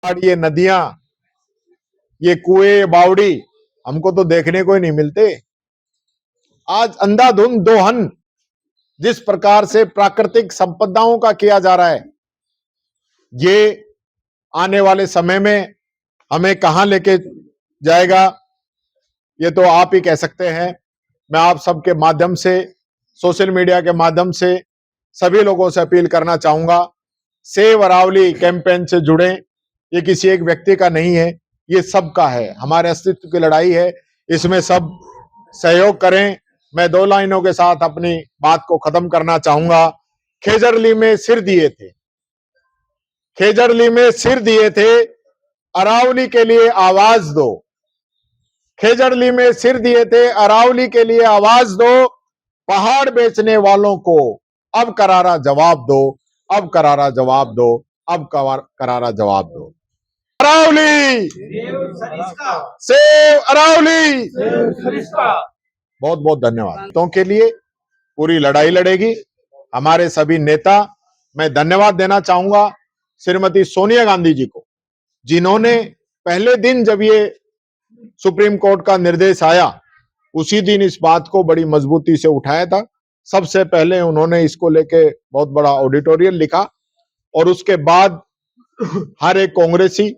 ये नदियां, ये कुएं, बावड़ी हमको तो देखने को ही नहीं मिलते। आज अंधाधुंध दोहन जिस प्रकार से प्राकृतिक संपदाओं का किया जा रहा है, ये आने वाले समय में हमें कहां लेके जाएगा, ये तो आप ही कह सकते हैं। मैं आप सबके माध्यम से, सोशल मीडिया के माध्यम से सभी लोगों से अपील करना चाहूंगा, सेव अरावली कैंपेन से जुड़ें। ये किसी एक व्यक्ति का नहीं है, ये सबका है, हमारे अस्तित्व की लड़ाई है, इसमें सब सहयोग करें। मैं 2 लाइनों के साथ अपनी बात को खत्म करना चाहूंगा। खेजरली में सिर दिए थे, खेजरली में सिर दिए थे, अरावली के लिए आवाज दो। खेजरली में सिर दिए थे, अरावली के लिए आवाज दो। पहाड़ बेचने वालों को अब करारा जवाब दो, अब करारा जवाब दो, अब करारा जवाब दो। अरावली सेव अरावली। बहुत बहुत धन्यवाद। तो के लिए पूरी लड़ाई लड़ेगी हमारे सभी नेता। मैं धन्यवाद देना चाहूंगा श्रीमती सोनिया गांधी जी को, जिन्होंने पहले दिन जब ये सुप्रीम कोर्ट का निर्देश आया, उसी दिन इस बात को बड़ी मजबूती से उठाया था। सबसे पहले उन्होंने इसको लेके बहुत बड़ा ऑडिटोरियल लिखा और उसके बाद हर एक कांग्रेसी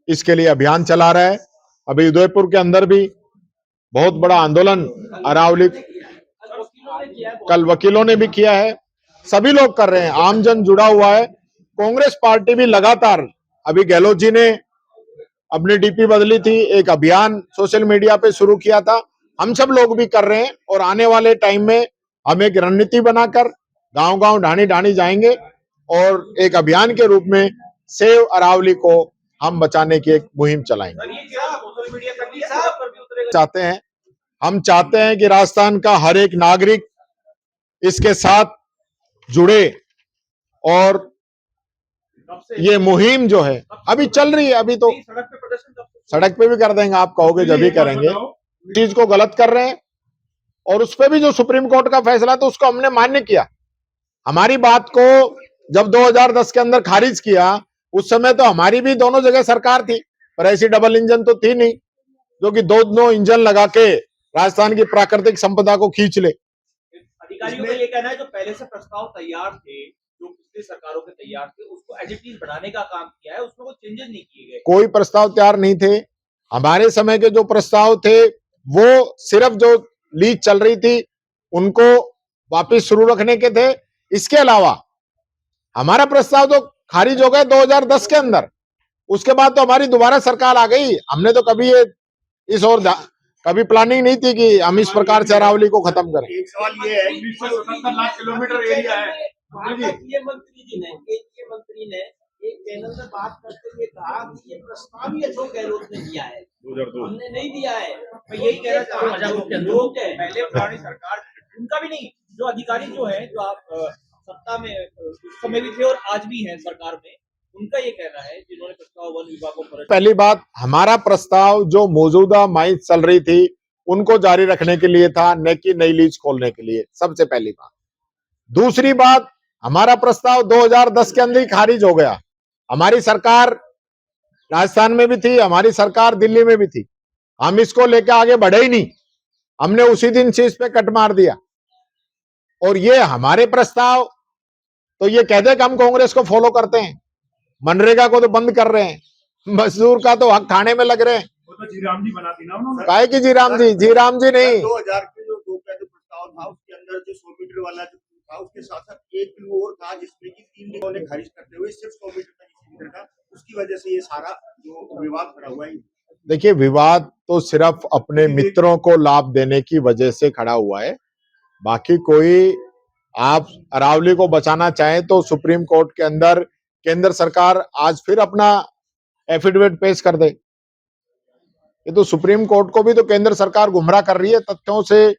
इसके लिए अभियान चला रहा है। अभी उदयपुर के अंदर भी बहुत बड़ा आंदोलन अरावली कल वकीलों ने भी किया है, सभी लोग कर रहे हैं, आमजन जुड़ा हुआ है। कांग्रेस पार्टी भी लगातार, अभी गहलोत जी ने अपनी डीपी बदली थी, एक अभियान सोशल मीडिया पे शुरू किया था, हम सब लोग भी कर रहे हैं। और आने वाले टाइम में हम एक रणनीति बनाकर गांव-गांव, ढाणी-ढाणी जाएंगे और एक अभियान के रूप में सेव अरावली को हम बचाने की एक मुहिम चलाएंगे। चाहते हैं, हम चाहते हैं कि राजस्थान का हर एक नागरिक इसके साथ जुड़े और ये मुहिम जो है अभी चल रही है, अभी तो सड़क पे भी कर देंगे, आप कहोगे जब भी करेंगे। चीज को गलत कर रहे हैं और उस पर भी जो सुप्रीम कोर्ट का फैसला था उसको हमने मान्य किया। हमारी बात को जब 2010 के अंदर खारिज किया, उस समय तो हमारी भी दोनों जगह सरकार थी, पर ऐसी डबल इंजन तो थी नहीं जो कि दो इंजन लगा के राजस्थान की प्राकृतिक संपदा को खींच ले। अधिकारियों का ये कहना है जो पहले से प्रस्ताव तैयार थे, जो पिछली सरकारों के तैयार थे, उसको एज इट इज बढ़ाने का काम किया है, उसमें कोई चेंजेस नहीं किए गए। कोई प्रस्ताव तैयार नहीं थे। हमारे समय के जो प्रस्ताव थे वो सिर्फ जो लीज चल रही थी उनको वापस शुरू रखने के थे। इसके अलावा हमारा प्रस्ताव तो खारिज हो गया 2010 के अंदर, उसके बाद तो हमारी दोबारा सरकार आ गई। हमने तो कभी ये इस और कभी प्लानिंग नहीं थी कि हम इस प्रकार से अरावली को खत्म करें। एक सवाल ये है, 177 लाख किलोमीटर एरिया है। केंद्रीय मंत्री ने एक चैनल में बात करते हुए कहा कि ये प्रस्ताव ही अशोक गहलोत ने दिया है, हमने नहीं दिया है। मैं यही कहना चाहता हूँ, लोग पहले पुरानी सरकार उनका भी नहीं, जो अधिकारी जो है, जो आप सत्ता में उस समय भी थे और आज भी हैं सरकार में, उनका ये कहना है जिन्होंने प्रस्ताव वन विभाग को। पहली बात, हमारा प्रस्ताव जो मौजूदा माइंस चल रही थी उनको जारी रखने के लिए था, न कि नई लीज खोलने के लिए, सबसे पहली बात। दूसरी बात, हमारा प्रस्ताव 2010 के अंदर ही खारिज हो गया। हमारी सरकार राजस्थान में भी थी, हमारी सरकार दिल्ली में भी थी, हम इसको लेकर आगे बढ़े ही नहीं, हमने उसी दिन से इस पे कट मार दिया। और ये हमारे प्रस्ताव तो ये कहते कि हम कांग्रेस को फॉलो करते हैं, मनरेगा को तो बंद कर रहे हैं, मजदूर का तो हक थाने में लग रहे हैं। वो तो जीराम जी बनाती ना उन्होंने। काहे की जीराम जी नहीं। 2000 के जो दो का जो प्रस्ताव था उसके अंदर जो 100 मीटर वाला जो था, उसके साथ साथ एक बिल और था जिसमें कि 3 बिलों ने खारिज करते हुए सिर्फ 100 मीटर तक मीटर था, उसकी वजह से ये सारा जो विवाद खड़ा हुआ है। देखिए, विवाद तो सिर्फ अपने मित्रों को लाभ देने की वजह से खड़ा हुआ है, बाकी कोई, आप अरावली को बचाना चाहें तो सुप्रीम कोर्ट के अंदर केंद्र सरकार आज फिर अपना एफिडेविट पेश कर दे। ये तो सुप्रीम कोर्ट को भी तो केंद्र सरकार गुमराह कर रही है, तथ्यों से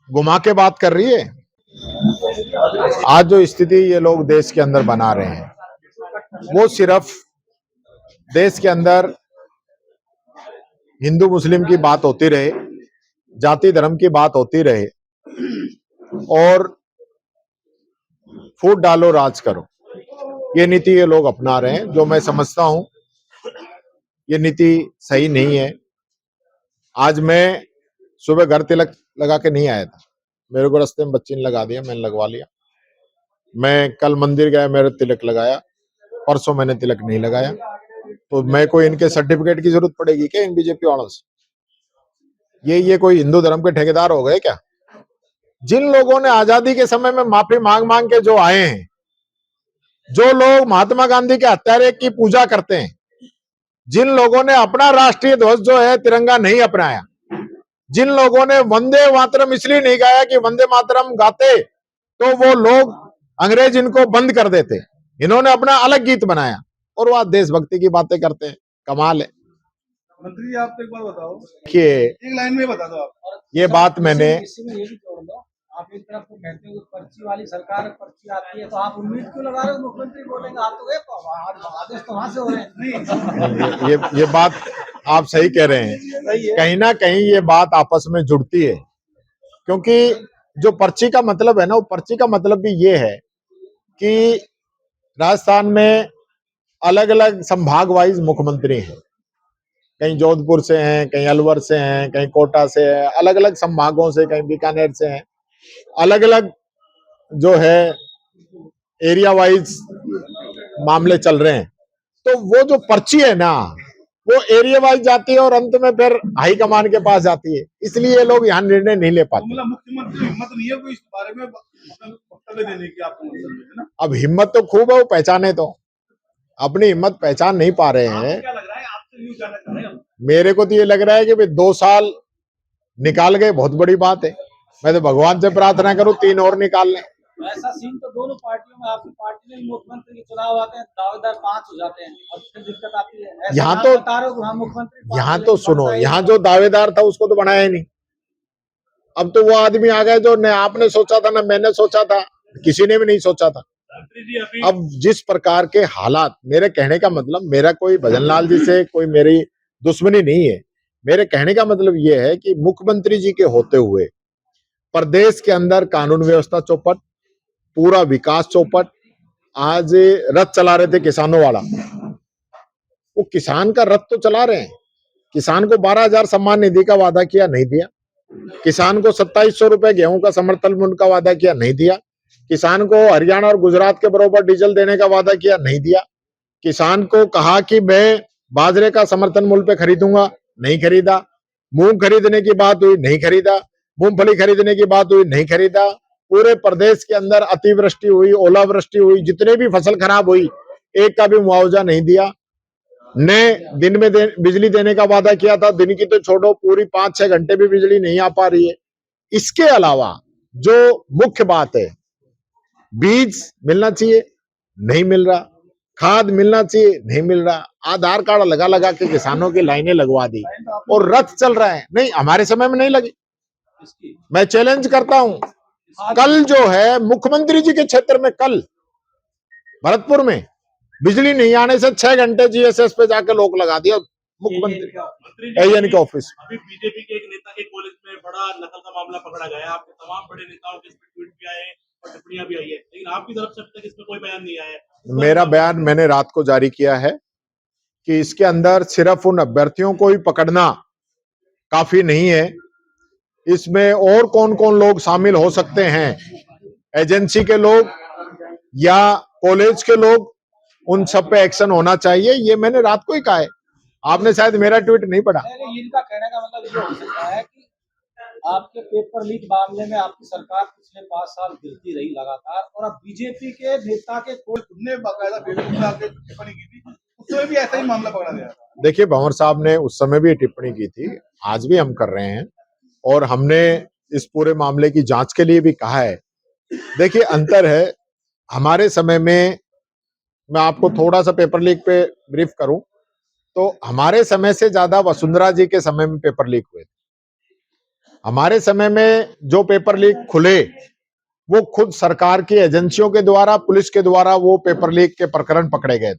घुमा के बात कर रही है। आज जो स्थिति ये लोग देश के अंदर बना रहे हैं वो सिर्फ देश के अंदर हिंदू मुस्लिम की बात होती रहे, जाति धर्म की बात होती रहे और फूट डालो राज करो, ये नीति ये लोग अपना रहे हैं, जो मैं समझता हूं ये नीति सही नहीं है। आज मैं सुबह घर तिलक लगा के नहीं आया था, मेरे को रास्ते में बच्ची ने लगा दिया, मैंने लगवा लिया। मैं कल मंदिर गया, मेरे तिलक लगाया, परसों मैंने तिलक नहीं लगाया। तो मैं कोई इनके सर्टिफिकेट की जरूरत पड़ेगी क्या इन बीजेपी वालों से? ये कोई हिंदू धर्म के ठेकेदार हो गए क्या? जिन लोगों ने आजादी के समय में माफी मांग मांग के जो आए हैं, जो लोग महात्मा गांधी के हत्यारे की पूजा करते हैं, जिन लोगों ने अपना राष्ट्रीय ध्वज जो है तिरंगा नहीं अपनाया, जिन लोगों ने वंदे मातरम इसलिए नहीं गाया कि वंदे मातरम गाते तो वो लोग अंग्रेज इनको बंद कर देते, इन्होंने अपना अलग गीत बनाया और वह देशभक्ति की बातें करते हैं। कमाल है। मंत्री जी, आप एक बार बताओ कि एक लाइन में बता दो आप। ये बात मैंने, इसमें ये भी जोड़ दो, आप एक तरफ तो कहते हो कि पर्ची वाली सरकार, पर्ची आती है तो आप उम्मीद क्यों लगा रहे हो मुख्यमंत्री बोलेंगे? आप तो गए आदेश तो वहां से हो रहे हैं। ये बात आप सही कह रहे हैं। कहीं ना कहीं ये बात आपस में जुड़ती है, क्योंकि जो पर्ची का मतलब है ना, वो पर्ची का मतलब भी ये है कि राजस्थान में अलग अलग संभाग वाइज मुख्यमंत्री हैं। कहीं जोधपुर से हैं, कहीं अलवर से हैं, कहीं कोटा से हैं, अलग अलग संभागों से, कहीं बीकानेर से हैं। अलग अलग जो है एरिया वाइज मामले चल रहे हैं। तो वो जो पर्ची है ना, वो एरिया वाइज जाती है और अंत में फिर हाई कमान के पास जाती है, इसलिए ये लोग यहाँ निर्णय नहीं ले पाते। मतलब मुख्यमंत्री हिम्मत नहीं है कोई इस बारे में वक्तव्य देने की, आपको मतलब है ना? अब हिम्मत तो खूब है, वो पहचाने तो अपनी हिम्मत पहचान नहीं पा रहे हैं। क्या लग रहा है आपसे न्यूज़ जानना चाह रहे हैं? मेरे को तो ये लग रहा है कि भाई 2 साल निकाल गए, बहुत बड़ी बात है। मैं तो भगवान से प्रार्थना करूं 3 और निकाल लें। ऐसा सीन तो दोनों पार्टियों में, आपकी पार्टी में मुख्यमंत्री के चुनाव आते हैं, दावेदार 5 हो जाते हैं और फिर दिक्कत आती है। ऐसा यहाँ आप तो बता रहे हो कि हाँ मुख्यमंत्री, यहाँ तो सुनो, यहाँ जो दावेदार था उसको तो बनाया ही नहीं। अब तो वो आदमी आ गए जो न आपने सोचा था न मैंने सोचा था, किसी ने भी नहीं सोचा था। अब जिस प्रकार के हालात, मेरे कहने का मतलब, मेरा कोई भजनलाल जी से कोई मेरी दुश्मनी नहीं है। मेरे कहने का मतलब ये है कि मुख्यमंत्री जी के होते हुए प्रदेश के अंदर कानून व्यवस्था चौपट, पूरा विकास चौपट। आज रथ चला रहे थे किसानों वाला, वो किसान का रथ तो चला रहे हैं। किसान को 12,000 सम्मान निधि का वादा किया, नहीं दिया। किसान को 2700 रुपए गेहूं का समर्थन मूल्य का वादा किया, नहीं दिया। किसान को हरियाणा और गुजरात के बराबर डीजल देने का वादा किया, नहीं दिया। किसान को कहा कि मैं बाजरे का समर्थन मूल्य पे खरीदूंगा, नहीं खरीदा। मूंग खरीदने की बात हुई, नहीं खरीदा। मूंगफली खरीदने की बात हुई, नहीं खरीदा। पूरे प्रदेश के अंदर अतिवृष्टि हुई, ओलावृष्टि हुई, जितने भी फसल खराब हुई, एक का भी मुआवजा नहीं दिया। ने दिन में बिजली देने का वादा किया था, दिन की तो छोड़ो, पूरी 5-6 घंटे भी बिजली नहीं आ पा रही है। इसके अलावा जो मुख्य बात है, बीज मिलना चाहिए, नहीं मिल रहा। खाद मिलना चाहिए, नहीं मिल रहा। आधार कार्ड लगा लगा के किसानों की लाइनें लगवा दी और रथ चल रहा है। नहीं, हमारे समय में नहीं लगी। मैं चैलेंज करता हूं, कल जो है मुख्यमंत्री जी के क्षेत्र में, कल भरतपुर में बिजली नहीं आने से 6 घंटे जीएसएस पे जाकर लोग लगा दिया मुख्यमंत्री एएन के ऑफिस। अभी बीजेपी के एक नेता के कॉलेज में बड़ा नकल का मामला पकड़ा गया। आपके तमाम बड़े नेताओं के इसमें ट्वीट भी आए और टिप्पणियां भी आई है, लेकिन आपकी तरफ से अब तक इसमें कोई बयान नहीं आया है। मेरा बयान मैंने रात को जारी किया है कि इसके अंदर सिर्फ उन अभ्यर्थियों को ही पकड़ना काफी नहीं है, इसमें और कौन कौन लोग शामिल हो सकते हैं, एजेंसी के लोग या कॉलेज के लोग, उन सब पे एक्शन होना चाहिए। ये मैंने रात को ही कहा है, आपने शायद मेरा ट्वीट नहीं पढ़ा। इनका कहने का मतलब ये हो सकता है कि आपके पेपर लीक मामले में आपकी सरकार पिछले 5 साल गिरती रही लगातार, और अब बीजेपी के नेता के खुद ने बाकायदा फेसबुक में आके टिप्पणी की थी, उसमें भी ऐसा ही मामला पकड़ा गया था। देखिए, भंवर साहब ने उस समय भी टिप्पणी की थी, आज भी हम कर रहे हैं और हमने इस पूरे मामले की जांच के लिए भी कहा है। देखिए, अंतर है, हमारे समय में, मैं आपको थोड़ा सा पेपर लीक पे ब्रीफ करूं तो हमारे समय से ज्यादा वसुंधरा जी के समय में पेपर लीक हुए थे। हमारे समय में जो पेपर लीक खुले वो खुद सरकार की एजेंसियों के द्वारा, पुलिस के द्वारा वो पेपर लीक के प्रकरण पकड़े गए थे।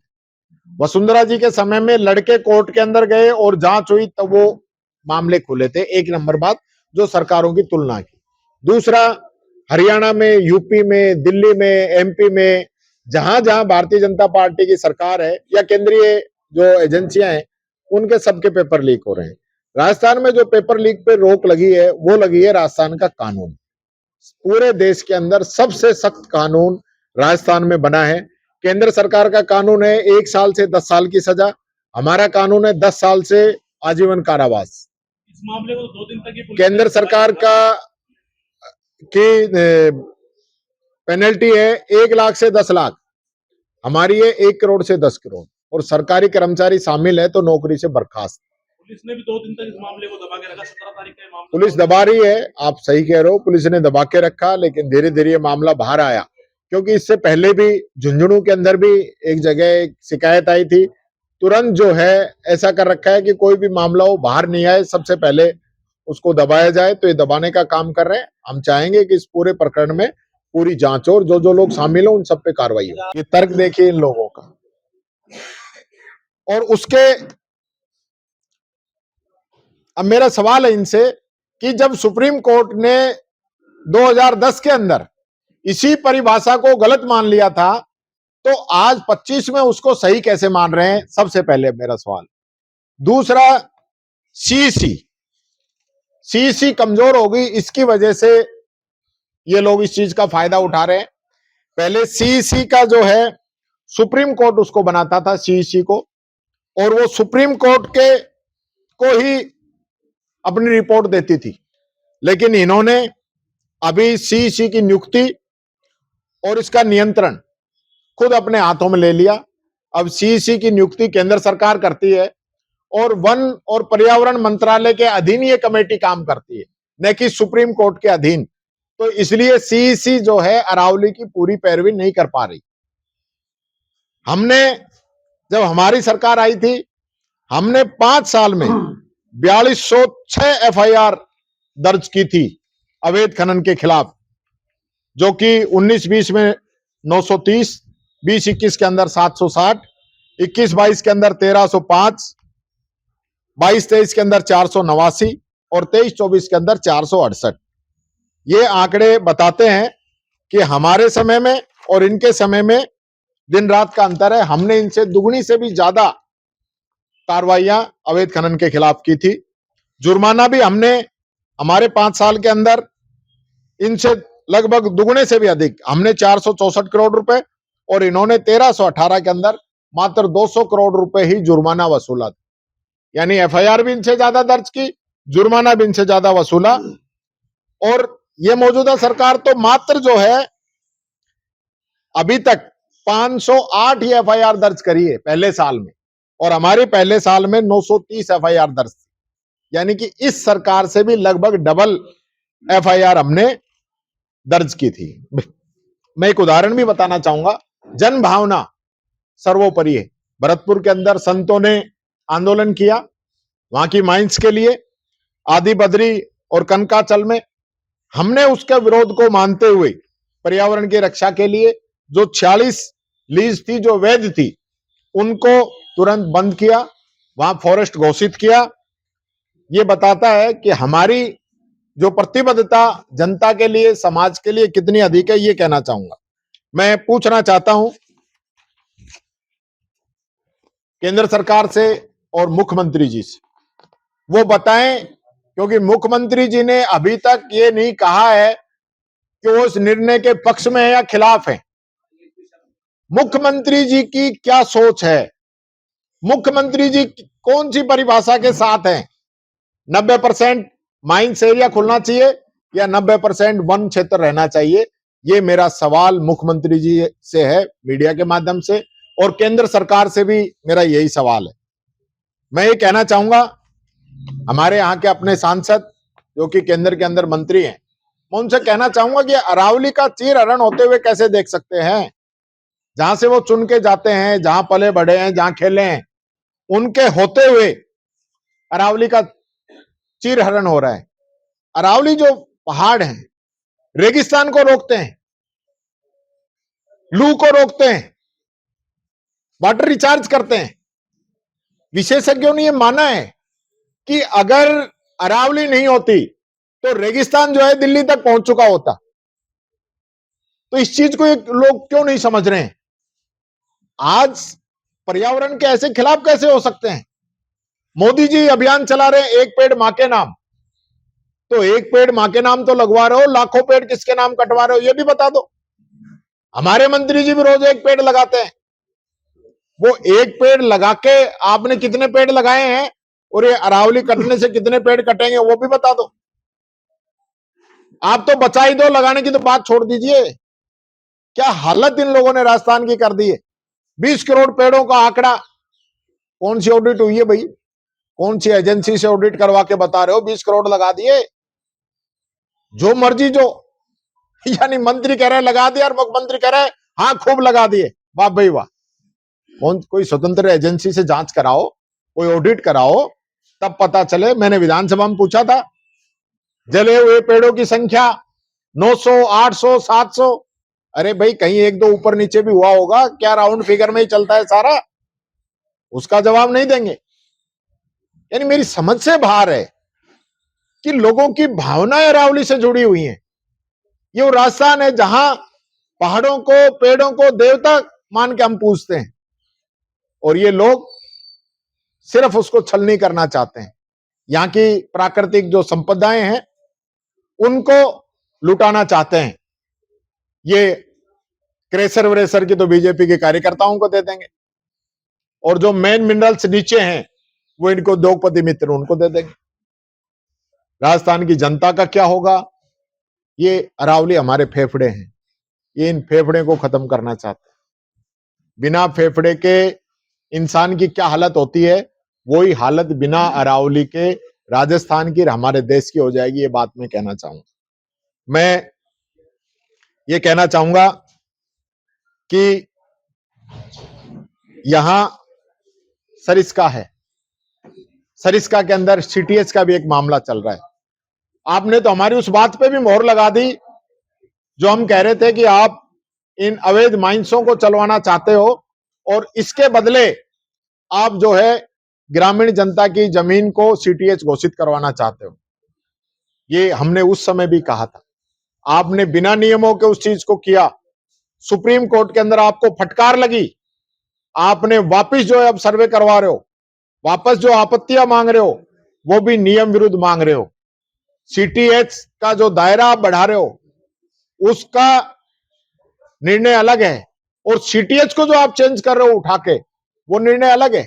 वसुंधरा जी के समय में लड़के कोर्ट के अंदर गए और जांच हुई तब वो मामले खुले थे। एक नंबर बात, जो सरकारों की तुलना की। दूसरा, हरियाणा में, यूपी में, दिल्ली में, एमपी में, जहां जहां भारतीय जनता पार्टी की सरकार है या केंद्रीय जो एजेंसियां हैं, उनके सबके पेपर लीक हो रहे हैं। राजस्थान में जो पेपर लीक पे रोक लगी है वो लगी है राजस्थान का कानून। पूरे देश के अंदर सबसे सख्त कानून राजस्थान में बना है। केंद्र सरकार का कानून है 1 साल से 10 साल की सजा, हमारा कानून है 10 साल से आजीवन कारावास। इस मामले को 2 दिन तक ही पुलिस केंद्र ने सरकार का की पेनल्टी है 1 लाख से 10 लाख, हमारी है 1 करोड़ से 10 करोड़, और सरकारी कर्मचारी शामिल है तो नौकरी से बर्खास्त। पुलिस ने भी 2 दिन तक इस मामले को दबा के रखा। 17 तारीख का ये मामला पुलिस दबा रही है, आप सही कह रहे हो, पुलिस ने दबा के रखा, लेकिन धीरे धीरे ये मामला बाहर आया, क्योंकि इससे पहले भी झुंझुनू के अंदर भी एक जगह एक शिकायत आई थी। तुरंत जो है ऐसा कर रखा है कि कोई भी मामला हो बाहर नहीं आए, सबसे पहले उसको दबाया जाए, तो ये दबाने का काम कर रहे हैं। हम चाहेंगे कि इस पूरे प्रकरण में पूरी जांच हो और जो लोग शामिल हो उन सब पे कार्रवाई हो। ये तर्क देखिए इन लोगों का, और उसके अब मेरा सवाल है इनसे कि जब सुप्रीम कोर्ट ने 2010 के अंदर इसी परिभाषा को गलत मान लिया था, तो आज 25 में उसको सही कैसे मान रहे हैं? सबसे पहले मेरा सवाल। दूसरा, सीईसी कमजोर होगी, इसकी वजह से ये लोग इस चीज का फायदा उठा रहे हैं। पहले सीईसी का जो है सुप्रीम कोर्ट उसको बनाता था सीईसी को, और वो सुप्रीम कोर्ट के को ही अपनी रिपोर्ट देती थी, लेकिन इन्होंने अभी सीईसी की नियुक्ति और इसका नियंत्रण खुद अपने हाथों में ले लिया। अब सीईसी की नियुक्ति केंद्र सरकार करती है और वन और पर्यावरण मंत्रालय के अधीन ये कमेटी काम करती है, न कि सुप्रीम कोर्ट के अधीन। तो इसलिए सीईसी जो है अरावली की पूरी पैरवी नहीं कर पा रही। हमने जब हमारी सरकार आई थी, हमने 5 साल में 4206 एफआईआर दर्ज की थी अवैध खनन के खिलाफ, जो कि 19-20 में 930, 20-21 के अंदर 760, 21-22 के अंदर 1305, 22-23 के अंदर 489 और 23-24 के अंदर 468। ये आंकड़े बताते हैं कि हमारे समय में और इनके समय में दिन रात का अंतर है। हमने इनसे दुगनी से भी ज्यादा कार्रवाइयां अवैध खनन के खिलाफ की थी। जुर्माना भी हमने हमारे 5 साल के अंदर इनसे लगभग दुगने से भी अधिक, हमने 464 करोड़ रुपए और इन्होंने 1318 के अंदर मात्र 200 करोड़ रुपए ही जुर्माना वसूला। यानी एफआईआर भी इनसे ज्यादा दर्ज की, जुर्माना भी इनसे ज्यादा वसूला। और ये मौजूदा सरकार तो मात्र जो है अभी तक 508 ही एफआईआर दर्ज करी है पहले साल में, और हमारे पहले साल में 930 एफआईआर दर्ज थी। यानी कि इस सरकार से भी लगभग डबल एफआईआर हमने दर्ज की थी। मैं एक उदाहरण भी बताना चाहूंगा। जन भावना सर्वोपरि है। भरतपुर के अंदर संतों ने आंदोलन किया वहां की माइंस के लिए, आदि बद्री और कनकाचल में हमने उसके विरोध को मानते हुए पर्यावरण की रक्षा के लिए जो 46 लीज थी जो वैध थी उनको तुरंत बंद किया, वहां फॉरेस्ट घोषित किया। ये बताता है कि हमारी जो प्रतिबद्धता जनता के लिए, समाज के लिए कितनी अधिक है, ये कहना चाहूंगा। मैं पूछना चाहता हूं केंद्र सरकार से और मुख्यमंत्री जी से, वो बताएं, क्योंकि मुख्यमंत्री जी ने अभी तक ये नहीं कहा है कि वो इस निर्णय के पक्ष में है या खिलाफ है। मुख्यमंत्री जी की क्या सोच है? मुख्यमंत्री जी कौन सी परिभाषा के साथ हैं? 90% माइंस एरिया खुलना चाहिए या 90% वन क्षेत्र रहना चाहिए? ये मेरा सवाल मुख्यमंत्री जी से है मीडिया के माध्यम से, और केंद्र सरकार से भी मेरा यही सवाल है। मैं ये कहना चाहूंगा, हमारे यहाँ के अपने सांसद जो कि केंद्र के अंदर मंत्री हैं, मैं उनसे कहना चाहूंगा कि अरावली का चीर हरण होते हुए कैसे देख सकते हैं? जहां से वो चुन के जाते हैं, जहां पले बढ़े हैं, जहां खेले हैं, उनके होते हुए अरावली का चीर हरण हो रहा है। अरावली जो पहाड़ हैं, रेगिस्तान को रोकते हैं, लू को रोकते हैं, वाटर रिचार्ज करते हैं। विशेषज्ञों ने यह माना है कि अगर अरावली नहीं होती तो रेगिस्तान जो है दिल्ली तक पहुंच चुका होता। तो इस चीज को लोग क्यों नहीं समझ रहे हैं? आज पर्यावरण के ऐसे खिलाफ कैसे हो सकते हैं? मोदी जी अभियान चला रहे हैं एक पेड़ मां के नाम, तो एक पेड़ मां के नाम तो लगवा रहे हो, लाखों पेड़ किसके नाम कटवा रहे हो ये भी बता दो। हमारे मंत्री जी भी रोज एक पेड़ लगाते हैं, वो एक पेड़ लगा के आपने कितने पेड़ लगाए हैं और ये अरावली कटने से कितने पेड़ कटेंगे वो भी बता दो। आप तो बचा ही दो, लगाने की तो बात छोड़ दीजिए। क्या हालत इन लोगों ने राजस्थान की कर दी है। 20 करोड़ पेड़ों का आंकड़ा, कौन सी ऑडिट हुई है भाई, कौन सी एजेंसी से ऑडिट करवा के बता रहे हो 20 करोड़ लगा दिए। जो मर्जी जो, यानी मंत्री कह रहे हैं लगा दिया और मुख्यमंत्री कह रहे हैं हाँ खूब लगा दिए। वाह भाई वाह। कौन, कोई स्वतंत्र एजेंसी से जांच कराओ, कोई ऑडिट कराओ, तब पता चले। मैंने विधानसभा में पूछा था, जले हुए पेड़ों की संख्या 900, 800, 700। अरे भाई कहीं एक दो ऊपर नीचे भी हुआ होगा क्या, राउंड फिगर में ही चलता है सारा, उसका जवाब नहीं देंगे। यानी मेरी समझ से बाहर है कि लोगों की भावनाएं अरावली से जुड़ी हुई हैं। ये वो राजस्थान है जहां पहाड़ों को, पेड़ों को देवता मान के हम पूजते हैं, और ये लोग सिर्फ उसको छलनी करना चाहते हैं। यहां की प्राकृतिक जो संपदाएं हैं उनको लुटाना चाहते हैं। ये क्रेशर व्रेशर की तो बीजेपी के कार्यकर्ताओं को दे देंगे, और जो मेन मिनरल्स नीचे हैं वो इनको उद्योगपति मित्र उनको दे देंगे। राजस्थान की जनता का क्या होगा। ये अरावली हमारे फेफड़े हैं, ये इन फेफड़े को खत्म करना चाहते हैं। बिना फेफड़े के इंसान की क्या हालत होती है, वही हालत बिना अरावली के राजस्थान की और हमारे देश की हो जाएगी। ये बात मैं कहना चाहूंगा। मैं ये कहना चाहूंगा कि यहां सरिस्का है, सरिस्का के अंदर सीटीएच का भी एक मामला चल रहा है। आपने तो हमारी उस बात पे भी मोहर लगा दी जो हम कह रहे थे कि आप इन अवैध माइंसों को चलवाना चाहते हो और इसके बदले आप जो है ग्रामीण जनता की जमीन को सीटीएच घोषित करवाना चाहते हो। ये हमने उस समय भी कहा था, आपने बिना नियमों के उस चीज को किया। सुप्रीम कोर्ट के अंदर आपको फटकार लगी, आपने वापस जो है अब सर्वे करवा रहे हो, वापस जो आपत्तियां मांग रहे हो वो भी नियम विरुद्ध मांग रहे हो। सीटीएच का जो दायरा आप बढ़ा रहे हो उसका निर्णय अलग है, और सीटीएच को जो आप चेंज कर रहे हो उठा के वो निर्णय अलग है।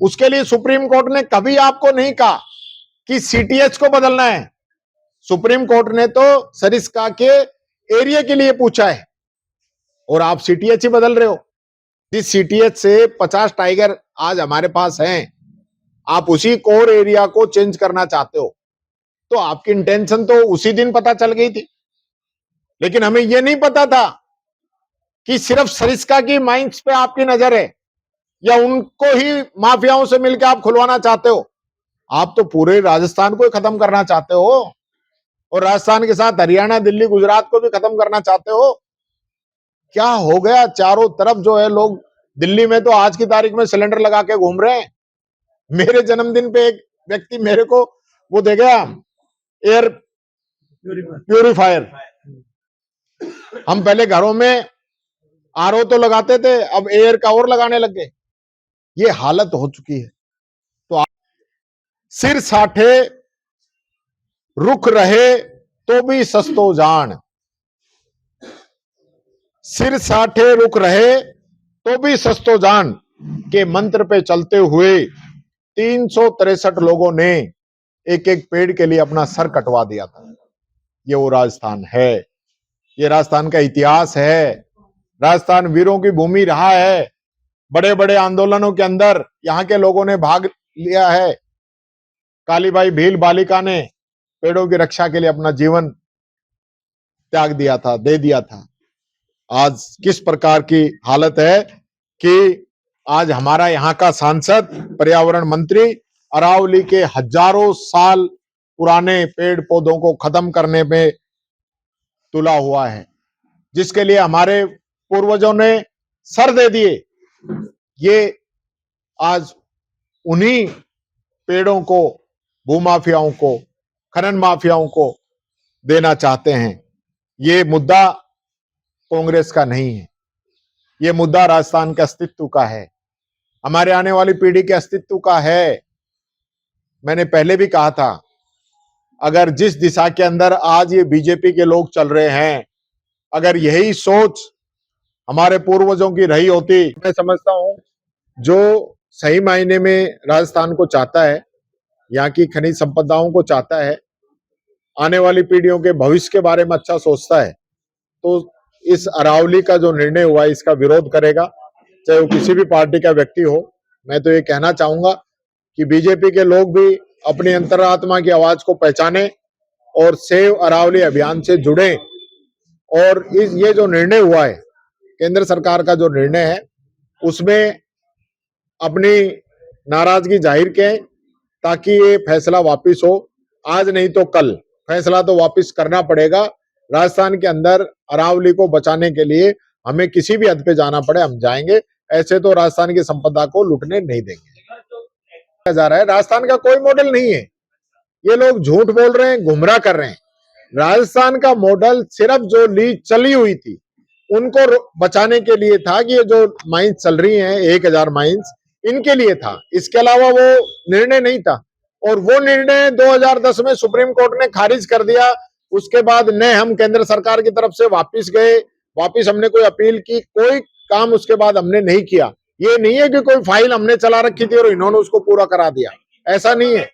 उसके लिए सुप्रीम कोर्ट ने कभी आपको नहीं कहा कि सीटीएच को बदलना है। सुप्रीम कोर्ट ने तो सरिस्का के एरिया के लिए पूछा है और आप सीटीएच ही बदल रहे हो। जिस सीटीएच से 50 टाइगर आज हमारे पास हैं, आप उसी कोर एरिया को चेंज करना चाहते हो, तो आपकी इंटेंशन तो उसी दिन पता चल गई थी। लेकिन हमें यह नहीं पता था कि सिर्फ सरिस्का की माइंस पे आपकी नजर है, या उनको ही माफियाओं से मिलकर आप खुलवाना चाहते हो। आप तो पूरे राजस्थान को ही खत्म करना चाहते हो, और राजस्थान के साथ हरियाणा, दिल्ली, गुजरात को भी खत्म करना चाहते हो। क्या हो गया, चारों तरफ जो है लोग, दिल्ली में तो आज की तारीख में सिलेंडर लगा के घूम रहे हैं। मेरे जन्मदिन पे एक व्यक्ति मेरे को वो दे गया एयर प्यूरिफायर। हम पहले घरों में आरओ तो लगाते थे, अब एयर का और लगाने लग गए। ये हालत हो चुकी है। तो सिर साठे रुख रहे तो भी सस्तो जान, सिर साठे रुख रहे तो भी सस्तो जान के मंत्र पे चलते हुए 363 लोगों ने एक एक पेड़ के लिए अपना सर कटवा दिया था। ये वो राजस्थान है, ये राजस्थान का इतिहास है। राजस्थान वीरों की भूमि रहा है। बड़े बड़े आंदोलनों के अंदर यहाँ के लोगों ने भाग लिया है। कालीबाई भील बालिका ने पेड़ों की रक्षा के लिए अपना जीवन त्याग दिया था, दे दिया था। आज किस प्रकार की हालत है कि आज हमारा यहाँ का सांसद, पर्यावरण मंत्री अरावली के हजारों साल पुराने पेड़ पौधों को खत्म करने में तुला हुआ है, जिसके लिए हमारे पूर्वजों ने सर दे दिए। ये आज उन्हीं पेड़ों को भूमाफियाओं को, खनन माफियाओं को देना चाहते हैं। ये मुद्दा कांग्रेस का नहीं है, ये मुद्दा राजस्थान के अस्तित्व का है, हमारे आने वाली पीढ़ी के अस्तित्व का है। मैंने पहले भी कहा था, अगर जिस दिशा के अंदर आज ये बीजेपी के लोग चल रहे हैं, अगर यही सोच हमारे पूर्वजों की रही होती, मैं समझता हूं जो सही मायने में राजस्थान को चाहता है, यहाँ की खनिज संपदाओं को चाहता है, आने वाली पीढ़ियों के भविष्य के बारे में अच्छा सोचता है, तो इस अरावली का जो निर्णय हुआ है इसका विरोध करेगा, चाहे वो किसी भी पार्टी का व्यक्ति हो। मैं तो ये कहना चाहूंगा कि बीजेपी के लोग भी अपनी अंतरात्मा की आवाज को पहचाने और सेव अरावली अभियान से जुड़े, और ये जो निर्णय हुआ है, केंद्र सरकार का जो निर्णय है, उसमें अपनी नाराजगी जाहिर करें ताकि ये फैसला वापस हो। आज नहीं तो कल फैसला तो वापस करना पड़ेगा। राजस्थान के अंदर अरावली को बचाने के लिए हमें किसी भी हद पे जाना पड़े, हम जाएंगे। ऐसे तो राजस्थान की संपदा को लुटने नहीं देंगे। जा रहा है, राजस्थान का कोई मॉडल नहीं है। ये लोग झूठ बोल रहे हैं, गुमराह कर रहे हैं। राजस्थान का मॉडल सिर्फ जो लीज चली हुई थी उनको बचाने के लिए था कि ये जो माइंस चल रही हैं 1000 माइंस, इनके लिए था। इसके अलावा वो निर्णय नहीं था, और वो निर्णय 2010 में सुप्रीम कोर्ट ने खारिज कर दिया। उसके बाद न हम केंद्र सरकार की तरफ से वापस गए, वापस हमने कोई अपील की, कोई काम उसके बाद हमने नहीं किया। ये नहीं है कि कोई फाइल हमने चला रखी थी और इन्होंने उसको पूरा करा दिया, ऐसा नहीं है।